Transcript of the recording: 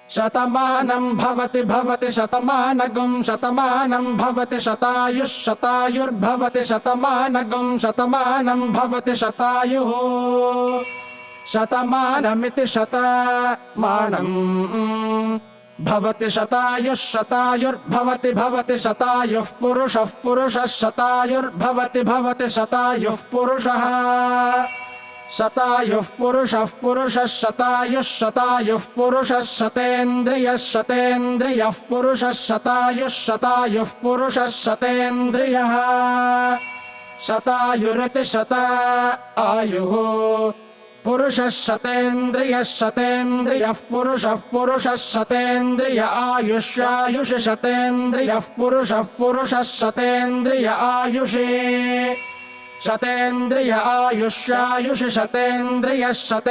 शतमानं भवति भवति शतमानगं शतमानं भवति शतायुः शतायुर्भवति शतमानगं शतमानं भवति शतायुः शतमानमिति शतमानं भवति शतायुः शतायुर्भवति भवति शतायुः पुरुषः पुरुषः शतायुर्भवति भवति शतायुः पुरुषः शतायुः पुरुषः पुरुषः शतायुः शतायुः पुरुषः शतेन्द्रियः शतेन्द्रियः पुरुषः शतायुः शतायुः पुरुषः शतेन्द्रियः शतायुरिति शतायुः पुरुषः शतेन्द्रियः शतेन्द्रियः पुरुषः पुरुषः शतेन्द्रिय आयुष्यायुष शतेन्द्रियः पुरुषः पुरुषः शतेन्द्रिय आयुषे शतेन्द्रिय आयुष्यायुष शतेन्द्रियः शते